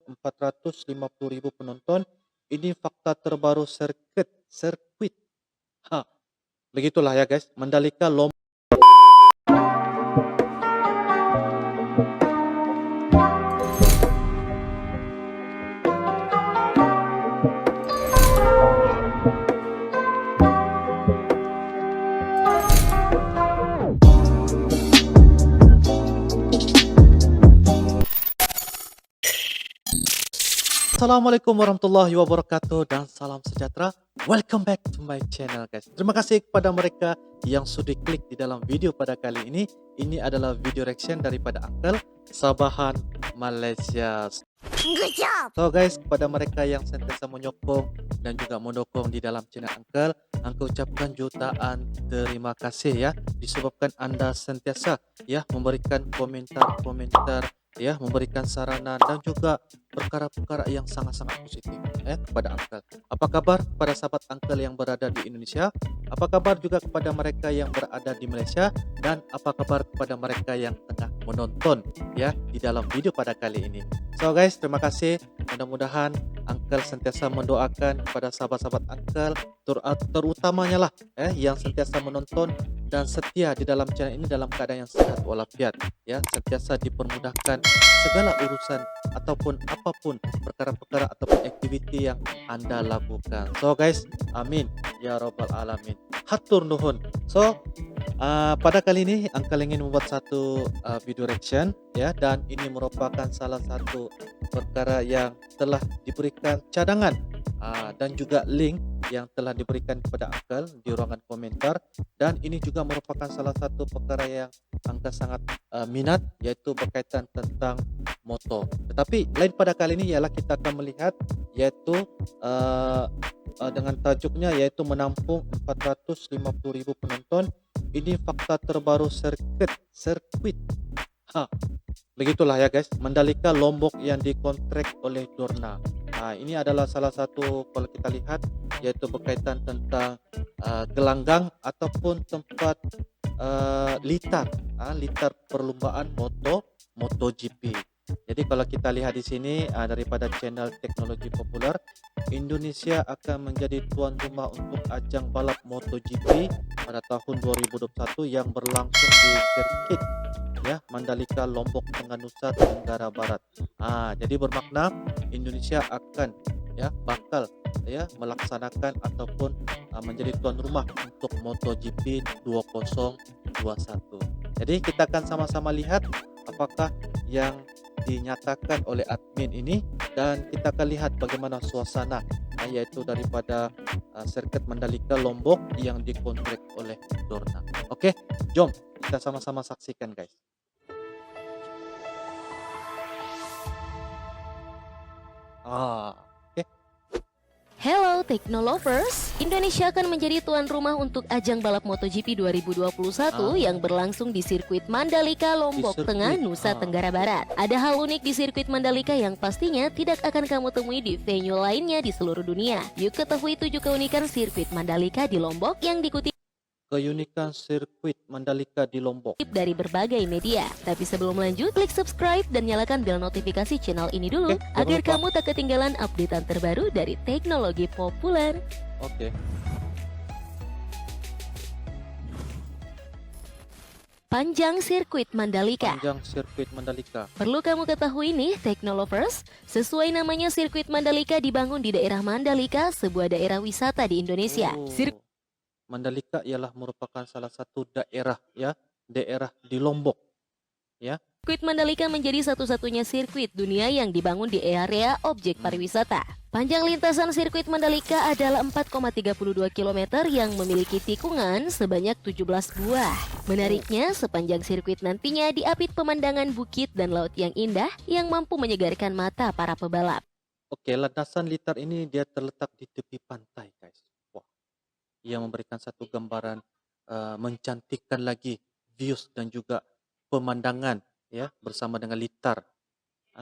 450.000 penonton. Ini fakta terbaru sirkuit. Begitulah ya guys, Mandalika Lombok. Assalamualaikum warahmatullahi wabarakatuh dan salam sejahtera. Welcome back to my channel guys. Terima kasih kepada mereka yang sudah klik di dalam video pada kali ini. Ini adalah video reaction daripada Uncle Sabahan Malaysia. Good job. So guys, kepada mereka yang sentiasa menyokong dan juga mendukung di dalam channel Uncle ucapkan jutaan terima kasih ya, disebabkan Anda sentiasa ya memberikan komentar-komentar ya, memberikan saranan dan juga perkara-perkara yang sangat-sangat positif ya kepada Uncle. Apa kabar kepada sahabat Uncle yang berada di Indonesia? Apa kabar juga kepada mereka yang berada di Malaysia? Dan apa kabar kepada mereka yang tengah menonton ya di dalam video pada kali ini? So guys, terima kasih. Mudah-mudahan Uncle sentiasa mendoakan kepada sahabat-sahabat Uncle, terutamanya lah yang sentiasa menonton dan setia di dalam channel ini dalam keadaan yang sehat walafiat ya, sentiasa dipermudahkan segala urusan ataupun apapun perkara-perkara ataupun aktiviti yang Anda lakukan. So guys, amin ya rabbal alamin. Hatur nuhun. So pada kali ini Uncle ingin membuat satu video reaction ya, dan ini merupakan salah satu perkara yang telah diberikan cadangan dan juga link yang telah diberikan kepada Uncle di ruangan komentar, dan ini juga merupakan salah satu perkara yang Uncle sangat minat, yaitu berkaitan tentang moto. Tetapi lain pada kali ini ialah kita akan melihat yaitu dengan tajuknya yaitu menampung 450.000 penonton. Ini fakta terbaru sirkuit. Begitulah ya guys, Mandalika Lombok yang dikontrak oleh Dorna. Ini adalah salah satu kalau kita lihat yaitu berkaitan tentang gelanggang ataupun tempat litar perlombaan MotoGP. Jadi kalau kita lihat di sini daripada channel teknologi populer, Indonesia akan menjadi tuan rumah untuk ajang balap MotoGP pada tahun 2021 yang berlangsung di sirkuit ya Mandalika Lombok Tengah Nusa Tenggara Barat. Jadi bermakna Indonesia akan bakal melaksanakan ataupun menjadi tuan rumah untuk MotoGP 2021. Jadi kita akan sama-sama lihat apakah yang dinyatakan oleh admin ini, dan kita akan lihat bagaimana suasana yaitu daripada sirkuit Mandalika Lombok yang dikontrak oleh Dorna. Oke, jom kita sama-sama saksikan guys. Oke. Hello Technolovers, Indonesia akan menjadi tuan rumah untuk ajang balap MotoGP 2021 yang berlangsung di sirkuit Mandalika Lombok Tengah Nusa Tenggara Barat. Ada hal unik di sirkuit Mandalika yang pastinya tidak akan kamu temui di venue lainnya di seluruh dunia. Yuk ketahui 7 keunikan sirkuit Mandalika di Lombok yang dikutip Keunikan sirkuit Mandalika di Lombok dari berbagai media. Tapi sebelum lanjut, klik subscribe dan nyalakan bel notifikasi channel ini dulu agar kamu tak ketinggalan updatean terbaru dari teknologi populer. Oke. Panjang sirkuit Mandalika. Panjang sirkuit Mandalika. Perlu kamu ketahui nih, Technolovers, sesuai namanya sirkuit Mandalika dibangun di daerah Mandalika, sebuah daerah wisata di Indonesia. Mandalika ialah merupakan salah satu daerah di Lombok ya. Sirkuit Mandalika menjadi satu-satunya sirkuit dunia yang dibangun di area objek pariwisata. Panjang lintasan sirkuit Mandalika adalah 4,32 km yang memiliki tikungan sebanyak 17 buah. Menariknya, sepanjang sirkuit nantinya diapit pemandangan bukit dan laut yang indah yang mampu menyegarkan mata para pebalap. Oke, landasan litar ini dia terletak di tepi pantai guys. Ia memberikan satu gambaran mencantikkan lagi views dan juga pemandangan ya bersama dengan litar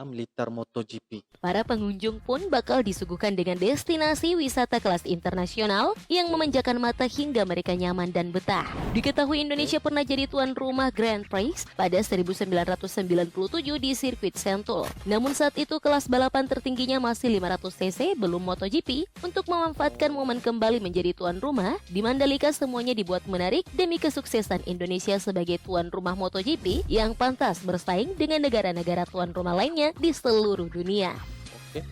militer MotoGP. Para pengunjung pun bakal disuguhkan dengan destinasi wisata kelas internasional yang memanjakan mata hingga mereka nyaman dan betah. Diketahui Indonesia pernah jadi tuan rumah Grand Prix pada 1997 di sirkuit Sentul. Namun saat itu kelas balapan tertingginya masih 500 cc belum MotoGP. Untuk memanfaatkan momen kembali menjadi tuan rumah, di Mandalika semuanya dibuat menarik demi kesuksesan Indonesia sebagai tuan rumah MotoGP yang pantas bersaing dengan negara-negara tuan rumah lainnya di seluruh dunia. Oke.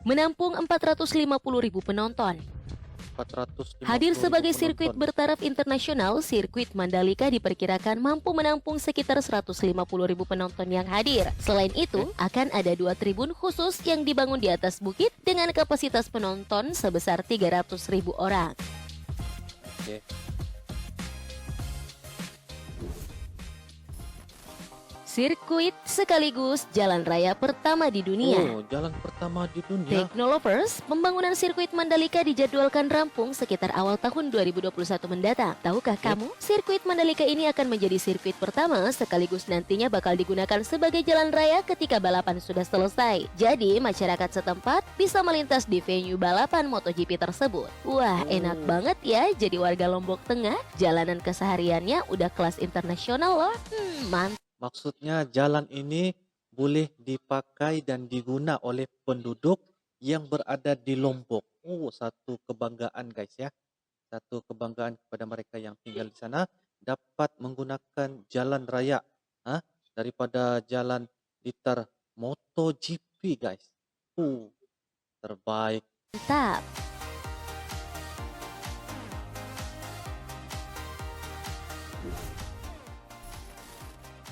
Menampung 450.000 penonton. 450.000 Hadir sebagai penonton. sirkuit bertaraf internasional, sirkuit Mandalika diperkirakan mampu menampung sekitar 150.000 penonton yang hadir. Selain itu, akan ada 2 tribun khusus yang dibangun di atas bukit dengan kapasitas penonton sebesar 300.000 orang. Oke. Sirkuit sekaligus jalan raya pertama di dunia. Oh, jalan pertama di dunia. Technolovers, pembangunan sirkuit Mandalika dijadwalkan rampung sekitar awal tahun 2021 mendatang. Tahukah kamu, sirkuit Mandalika ini akan menjadi sirkuit pertama sekaligus nantinya bakal digunakan sebagai jalan raya ketika balapan sudah selesai. Jadi, masyarakat setempat bisa melintas di venue balapan MotoGP tersebut. Wah, enak banget ya jadi warga Lombok Tengah. Jalanan kesehariannya udah kelas internasional loh. Mantap. Maksudnya jalan ini boleh dipakai dan diguna oleh penduduk yang berada di Lombok. Oh, satu kebanggaan guys ya. Satu kebanggaan kepada mereka yang tinggal di sana dapat menggunakan jalan raya daripada jalan litar MotoGP guys. Terbaik. Mantap.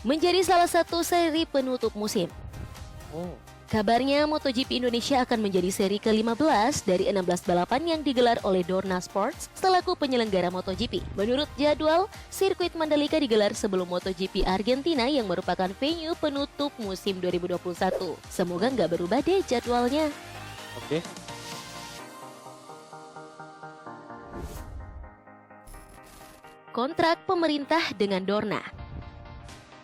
Menjadi salah satu seri penutup musim. Oh, Kabarnya MotoGP Indonesia akan menjadi seri ke-15 dari 16 balapan yang digelar oleh Dorna Sports selaku penyelenggara MotoGP. Menurut jadwal, sirkuit Mandalika digelar sebelum MotoGP Argentina yang merupakan venue penutup musim 2021. Semoga nggak berubah deh jadwalnya. oke. Kontrak pemerintah dengan Dorna.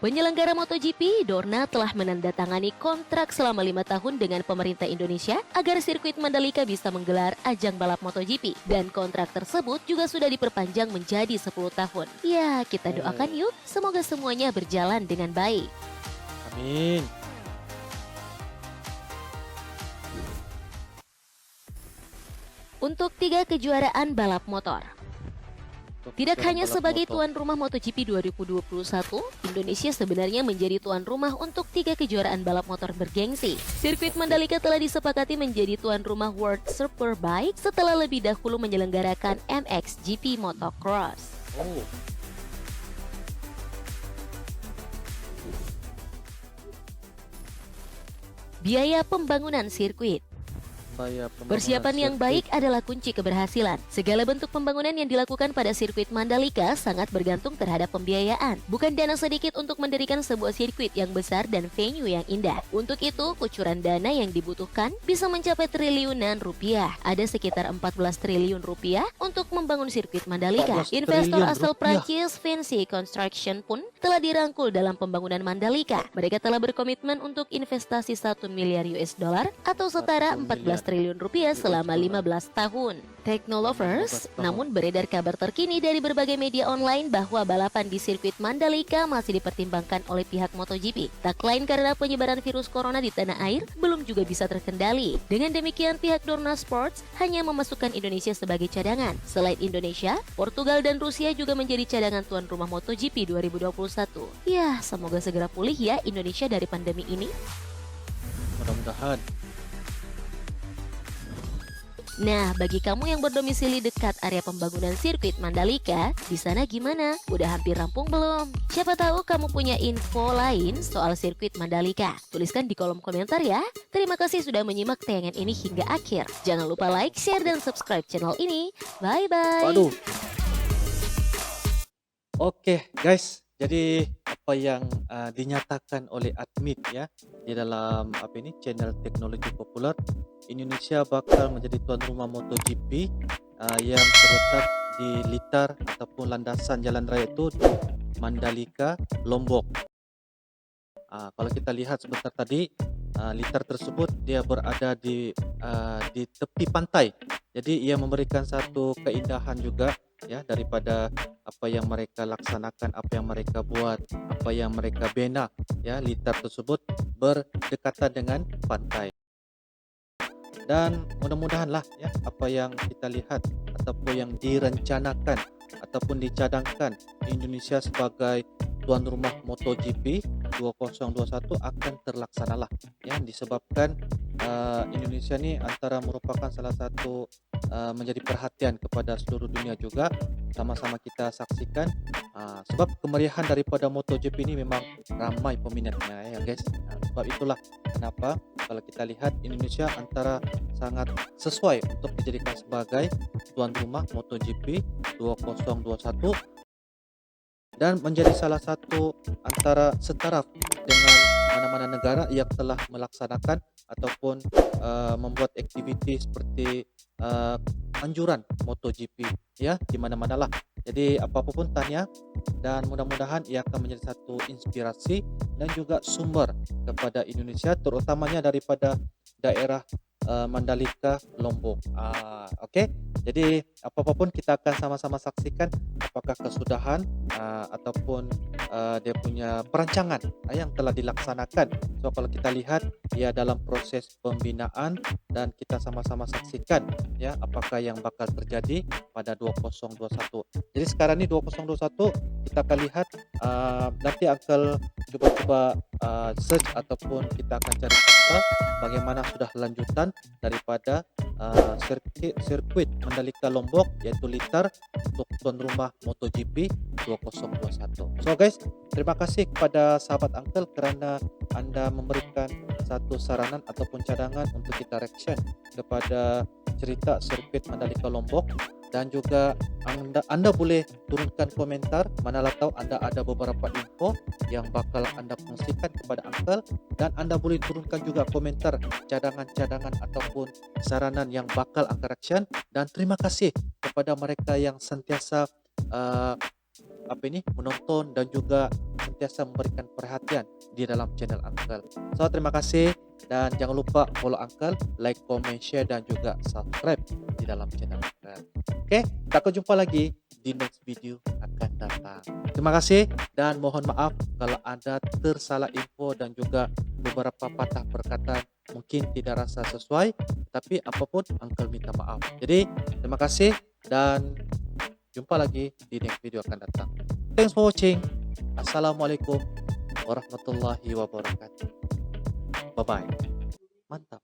Penyelenggara MotoGP, Dorna telah menandatangani kontrak selama 5 tahun dengan pemerintah Indonesia agar sirkuit Mandalika bisa menggelar ajang balap MotoGP. Dan kontrak tersebut juga sudah diperpanjang menjadi 10 tahun. Ya, kita doakan yuk, semoga semuanya berjalan dengan baik. Amin. Untuk 3 kejuaraan balap motor. Tidak hanya sebagai tuan rumah MotoGP 2021, Indonesia sebenarnya menjadi tuan rumah untuk 3 kejuaraan balap motor bergengsi. Sirkuit Mandalika telah disepakati menjadi tuan rumah World Superbike setelah lebih dahulu menyelenggarakan MXGP Motocross. Oh, Biaya pembangunan sirkuit. Persiapan yang baik adalah kunci keberhasilan. Segala bentuk pembangunan yang dilakukan pada sirkuit Mandalika sangat bergantung terhadap pembiayaan. Bukan dana sedikit untuk mendirikan sebuah sirkuit yang besar dan venue yang indah. Untuk itu, kucuran dana yang dibutuhkan bisa mencapai triliunan rupiah. Ada sekitar 14 triliun rupiah untuk membangun sirkuit Mandalika. 14 Investor triliun asal rupiah. Prancis Vinci Construction pun telah dirangkul dalam pembangunan Mandalika. Mereka telah berkomitmen untuk investasi 1 miliar US dollar atau setara 1 14 triliun rupiah selama 15 tahun. Technolovers, 15 tahun. namun beredar kabar terkini dari berbagai media online bahwa balapan di sirkuit Mandalika masih dipertimbangkan oleh pihak MotoGP. Tak lain karena penyebaran virus corona di tanah air belum juga bisa terkendali. Dengan demikian pihak Dorna Sports hanya memasukkan Indonesia sebagai cadangan. Selain Indonesia, Portugal dan Rusia juga menjadi cadangan tuan rumah MotoGP 2021. Ya, semoga segera pulih ya Indonesia dari pandemi ini. mudah-mudahan. Nah, bagi kamu yang berdomisili dekat area pembangunan sirkuit Mandalika, di sana gimana? Udah hampir rampung belum? Siapa tahu kamu punya info lain soal sirkuit Mandalika. Tuliskan di kolom komentar ya. Terima kasih sudah menyimak tayangan ini hingga akhir. Jangan lupa like, share, dan subscribe channel ini. Bye-bye. Waduh. Oke, guys. Jadi apa yang dinyatakan oleh admin ya di dalam channel teknologi populer, Indonesia bakal menjadi tuan rumah MotoGP yang terletak di litar ataupun landasan jalan raya itu di Mandalika, Lombok. Kalau kita lihat sebentar tadi, litar tersebut dia berada di tepi pantai. Jadi ia memberikan satu keindahan juga ya daripada apa yang mereka laksanakan, apa yang mereka buat, apa yang mereka bina ya. Litar tersebut berdekatan dengan pantai. Dan mudah-mudahanlah ya apa yang kita lihat ataupun yang direncanakan ataupun dicadangkan Indonesia sebagai tuan rumah MotoGP 2021 akan terlaksanalah ya, disebabkan Indonesia ni antara merupakan salah satu menjadi perhatian kepada seluruh dunia juga. Sama-sama kita saksikan sebab kemeriahan daripada MotoGP ini memang ramai peminatnya ya guys. Sebab itulah kenapa kalau kita lihat Indonesia antara sangat sesuai untuk dijadikan sebagai tuan rumah MotoGP 2021 dan menjadi salah satu antara setaraf dengan mana-mana negara yang telah melaksanakan ataupun membuat aktiviti seperti anjuran MotoGP ya di mana-manalah. Jadi apa-apa pun tanya, dan mudah-mudahan ia akan menjadi satu inspirasi dan juga sumber kepada Indonesia, terutamanya daripada daerah Mandalika, Lombok. Okey. Jadi apa-apa pun kita akan sama-sama saksikan apakah kesudahan ataupun dia punya perancangan yang telah dilaksanakan. So kalau kita lihat ia dalam proses pembinaan dan kita sama-sama saksikan ya apakah yang bakal terjadi pada 2021. Jadi sekarang ni 2021 kita akan lihat nanti akan cuba-cuba search ataupun kita akan cari fakta bagaimana sudah lanjutan daripada sirkuit Mandalika Lombok yaitu litar untuk tuan rumah MotoGP 2021. So guys, terima kasih kepada sahabat Uncle kerana anda memberikan satu saranan ataupun cadangan untuk kita reaction kepada cerita sirkuit Mandalika Lombok, dan juga anda boleh turunkan komentar manalah tahu anda ada beberapa info yang bakal anda kongsikan kepada Uncle, dan anda boleh turunkan juga komentar cadangan-cadangan ataupun saranan yang bakal Uncle reaction. Dan terima kasih kepada mereka yang sentiasa menonton dan juga sentiasa memberikan perhatian di dalam channel Uncle. So terima kasih, dan jangan lupa follow Uncle, like, comment, share dan juga subscribe di dalam channel Uncle. Oke, kita akan jumpa lagi di next video akan datang. Terima kasih dan mohon maaf kalau ada tersalah info dan juga beberapa patah perkataan mungkin tidak rasa sesuai, tapi apapun Uncle minta maaf. Jadi terima kasih dan jumpa lagi di next video akan datang. Thanks for watching. Assalamualaikum warahmatullahi wabarakatuh. Bye bye. Mantap.